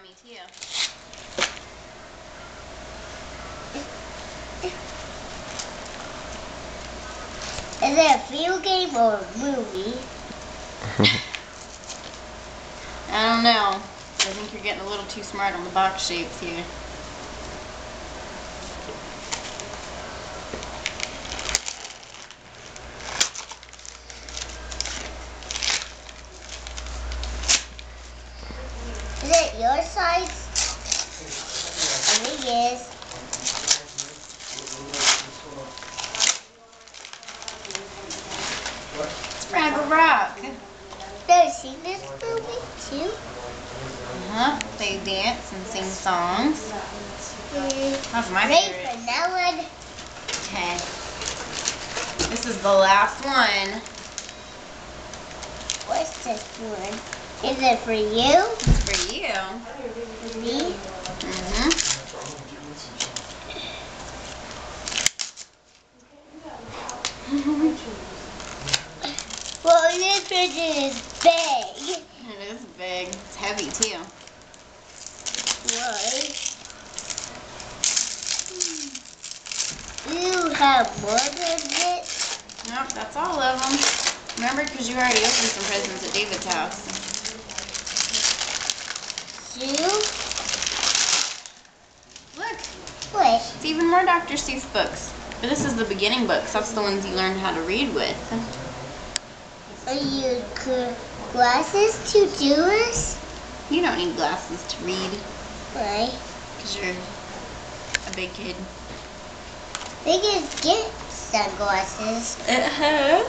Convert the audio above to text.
yummy too. Is it a video game or a movie? I don't know. I think you're getting a little too smart on the box shapes here. Is it your size? I think it is. Fraggle Rock. Have you seen this movie too? They dance and sing songs. That's my Ready favorite. for that one? Okay. This is the last one. What's this one? Is it for you? It's for you. For me? Well, this one is big. It is big. It's heavy too. What? You have more than it? Nope, that's all of them. Remember, because you already opened some presents at David's house. Two? Look, What? it's even more Dr. Seuss books. But this is the beginning books. That's the ones you learned how to read with. Are you glasses to do this? You don't need glasses to read Why? because you're a big kid. They can get sunglasses. Uh-huh.